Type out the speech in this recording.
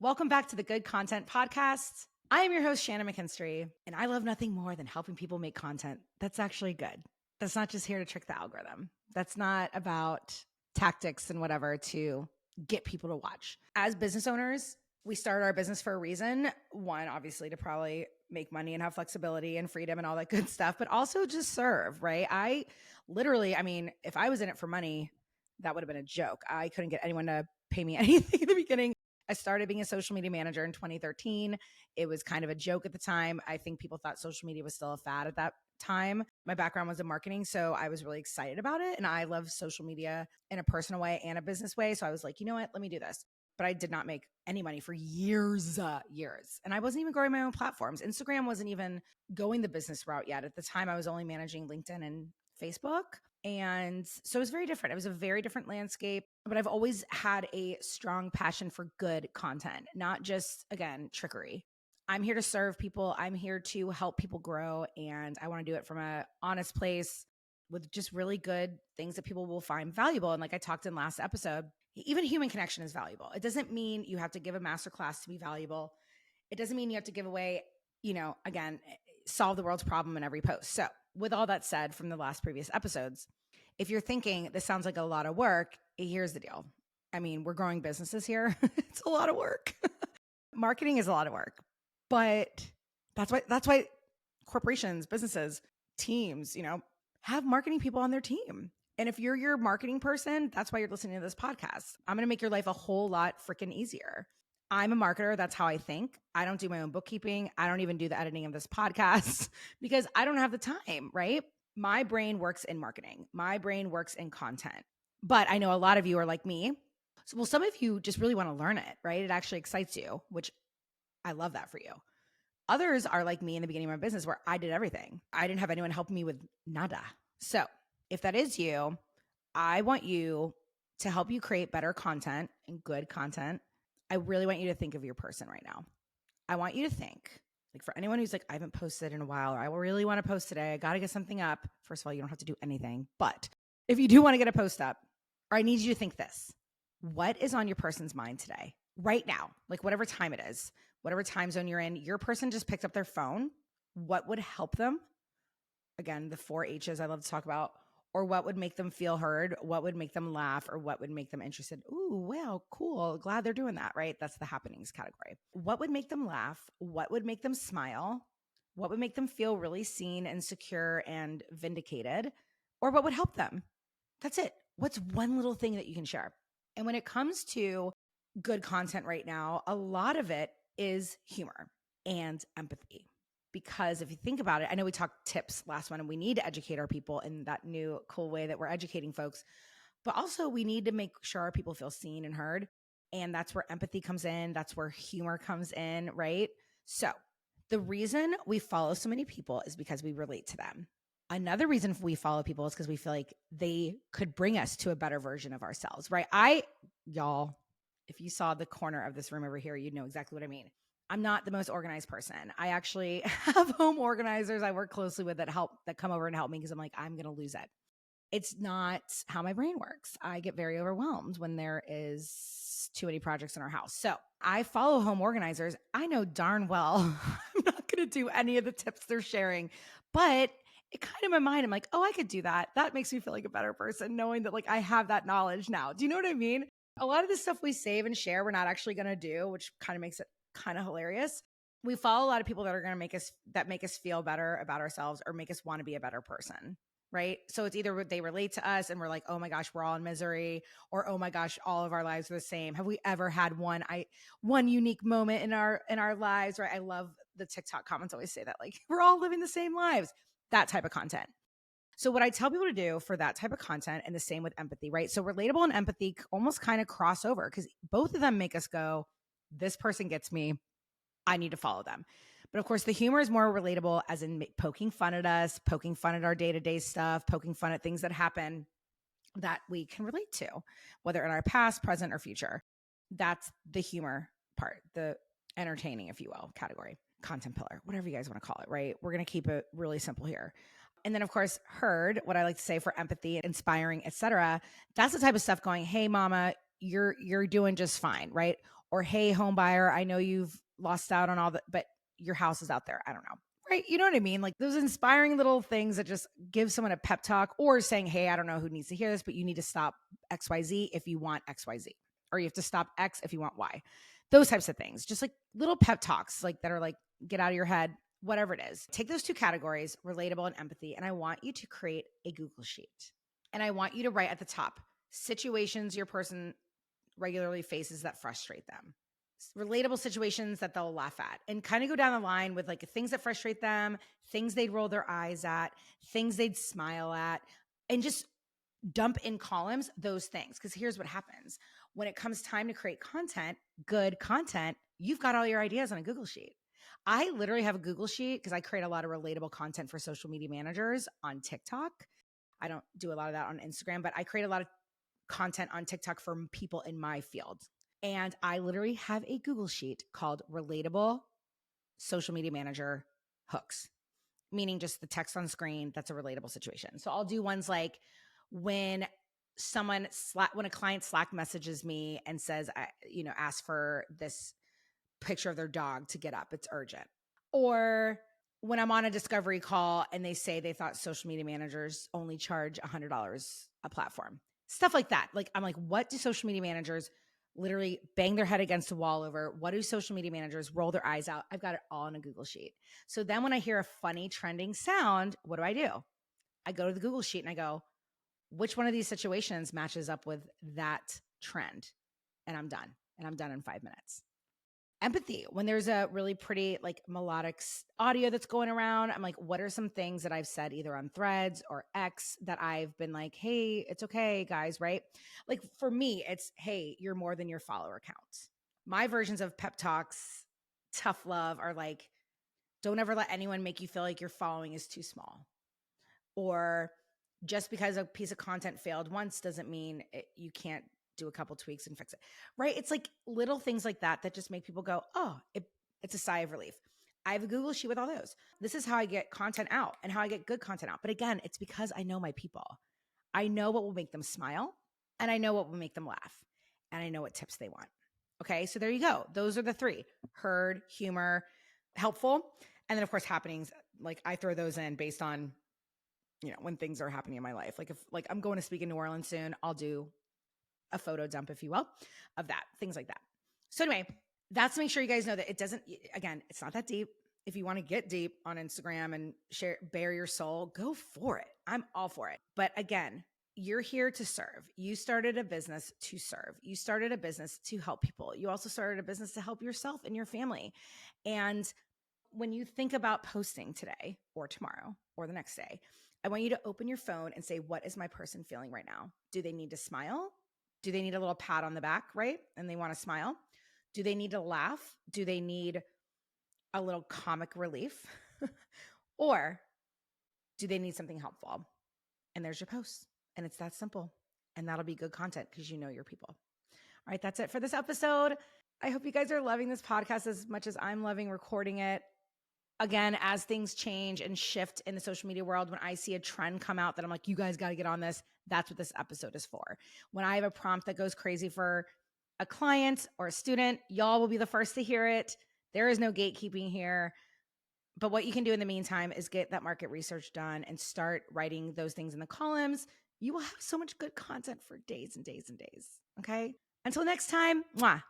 Welcome back to the Good Content Podcast. I am your host, Shannon McKinstrie, and I love nothing more than helping people make content that's actually good. That's not just here to trick the algorithm. That's not about tactics and whatever to get people to watch. As business owners, we started our business for a reason. One, obviously, to probably make money and have flexibility and freedom and all that good stuff, but also just serve, right? If I was in it for money, that would have been a joke. I couldn't get anyone to pay me anything at the beginning. I started being a social media manager in 2013. It was kind of a joke at the time. I think people thought social media was still a fad at that time. My background was in marketing, so I was really excited about it. And I love social media in a personal way and a business way. So I was like, you know what, let me do this. But I did not make any money for years. And I wasn't even growing my own platforms. Instagram wasn't even going the business route yet. At the time, I was only managing LinkedIn and Facebook. And so it was very different. It was a very different landscape, but I've always had a strong passion for good content, not just, again, trickery. I'm here to serve people. I'm here to help people grow. And I want to do it from an honest place with just really good things that people will find valuable. And like I talked in last episode, even human connection is valuable. It doesn't mean you have to give a masterclass to be valuable. It doesn't mean you have to give away, again, solve the world's problem in every post. So with all that said from the last previous episodes, if you're thinking this sounds like a lot of work, here's the deal. I mean, we're growing businesses here. It's a lot of work. Marketing is a lot of work, but that's why corporations, businesses, teams, have marketing people on their team. And if you're your marketing person, that's why you're listening to this podcast. I'm going to make your life a whole lot freaking easier. I'm a marketer. That's how I think. I don't do my own bookkeeping. I don't even do the editing of this podcast because I don't have the time, right? My brain works in marketing. My brain works in content. But I know a lot of you are like me. So, well, some of you just really want to learn it, right? It actually excites you, which I love that for you. Others are like me in the beginning of my business where I did everything. I didn't have anyone helping me with nada. So if that is you, I want you to help you create better content and good content. I really want you to think of your person right now. I want you to think, like for anyone who's like, I haven't posted in a while, or I really want to post today. I got to get something up. First of all, you don't have to do anything. But if you do want to get a post up, or I need you to think this, what is on your person's mind today, right now? Like whatever time it is, whatever time zone you're in, your person just picked up their phone. What would help them? Again, the 4 H's I love to talk about. Or what would make them feel heard? What would make them laugh? Or what would make them interested? Ooh, wow, cool. Glad they're doing that, right? That's the happenings category. What would make them laugh? What would make them smile? What would make them feel really seen and secure and vindicated? Or what would help them? That's it. What's one little thing that you can share? And when it comes to good content right now, a lot of it is humor and empathy. Because if you think about it, I know we talked tips last one and we need to educate our people in that new cool way that we're educating folks, but also we need to make sure our people feel seen and heard. And that's where empathy comes in. That's where humor comes in, right? So the reason we follow so many people is because we relate to them. Another reason we follow people is because we feel like they could bring us to a better version of ourselves, right? Y'all, if you saw the corner of this room over here, you'd know exactly what I mean. I'm not the most organized person. I actually have home organizers I work closely with that come over and help me because I'm like, I'm going to lose it. It's not how my brain works. I get very overwhelmed when there is too many projects in our house. So I follow home organizers. I know darn well I'm not going to do any of the tips they're sharing, but it kind of in my mind, I'm like, oh, I could do that. That makes me feel like a better person knowing that like I have that knowledge now. Do you know what I mean? A lot of the stuff we save and share, we're not actually going to do, which kind of makes it kind of hilarious. We follow a lot of people that are going to make us feel better about ourselves or make us want to be a better person, right? So it's either they relate to us and we're like, oh my gosh, we're all in misery, or oh my gosh, all of our lives are the same. Have we ever had one unique moment in our lives, right? I love the TikTok comments always say that, like, we're all living the same lives, that type of content. So what I tell people to do for that type of content, and the same with empathy, right? So relatable and empathy almost kind of cross over because both of them make us go, this person gets me, I need to follow them. But of course, the humor is more relatable as in poking fun at us, poking fun at our day-to-day stuff, poking fun at things that happen that we can relate to, whether in our past, present, or future. That's the humor part, the entertaining, if you will, category, content pillar, whatever you guys want to call it, right? We're going to keep it really simple here. And then of course, heard, what I like to say for empathy, inspiring, etc. That's the type of stuff going, hey mama, you're doing just fine, right? Or, hey, home buyer, I know you've lost out on all the, but your house is out there. I don't know. Right. You know what I mean? Like those inspiring little things that just give someone a pep talk, or saying, hey, I don't know who needs to hear this, but you need to stop XYZ if you want XYZ, or you have to stop X if you want Y. Those types of things, just like little pep talks, like that are like, get out of your head, whatever it is. Take those two categories, relatable and empathy, and I want you to create a Google Sheet. And I want you to write at the top situations your person regularly faces that frustrate them, relatable situations that they'll laugh at, and kind of go down the line with like things that frustrate them, things they'd roll their eyes at, things they'd smile at, and just dump in columns those things. Because here's what happens when it comes time to create content, good content, you've got all your ideas on a Google Sheet. I literally have a Google Sheet because I create a lot of relatable content for social media managers on TikTok. I don't do a lot of that on Instagram, but I create a lot of content on TikTok for people in my field. And I literally have a Google Sheet called Relatable Social Media Manager Hooks, meaning just the text on screen. That's a relatable situation. So I'll do ones like when when a client Slack messages me and says, ask for this picture of their dog to get up. It's urgent. Or when I'm on a discovery call and they say they thought social media managers only charge $100 a platform. Stuff like that. Like, I'm like, what do social media managers literally bang their head against a wall over? What do social media managers roll their eyes out? I've got it all in a Google Sheet. So then when I hear a funny trending sound, what do? I go to the Google Sheet and I go, which one of these situations matches up with that trend? And I'm done. And I'm done in 5 minutes. Empathy. When there's a really pretty like melodic audio that's going around, I'm like, what are some things that I've said either on Threads or X that I've been like, hey, it's okay, guys, right? Like for me, it's, hey, you're more than your follower count. My versions of pep talks, tough love are like, don't ever let anyone make you feel like your following is too small. Or just because a piece of content failed once doesn't mean you can't do a couple tweaks and fix it, right? It's like little things like that that just make people go, oh, it's a sigh of relief. I have a Google Sheet with all those. This is how I get content out and how I get good content out. But again, it's because I know my people. I know what will make them smile, and I know what will make them laugh, and I know what tips they want. Okay, so there you go. Those are the three: heard, humor, helpful, and then of course happenings. Like I throw those in based on when things are happening in my life. Like if I'm going to speak in New Orleans soon, I'll do a photo dump, if you will, of that, things like that. So anyway, that's to make sure you guys know that it doesn't, again, it's not that deep. If you want to get deep on Instagram and share, bare your soul, go for it. I'm all for it. But again, you're here to serve. You started a business to serve. You started a business to help people. You also started a business to help yourself and your family. And when you think about posting today or tomorrow or the next day, I want you to open your phone and say, what is my person feeling right now? Do they need to smile? Do they need a little pat on the back, right? And they want to smile? Do they need to laugh? Do they need a little comic relief? Or do they need something helpful? And there's your post. And it's that simple. And that'll be good content because you know your people. All right, that's it for this episode. I hope you guys are loving this podcast as much as I'm loving recording it. Again, as things change and shift in the social media world, when I see a trend come out that I'm like, you guys got to get on this, that's what this episode is for. When I have a prompt that goes crazy for a client or a student, y'all will be the first to hear it. There is no gatekeeping here. But what you can do in the meantime is get that market research done and start writing those things in the columns. You will have so much good content for days and days and days. Okay? Until next time, mwah.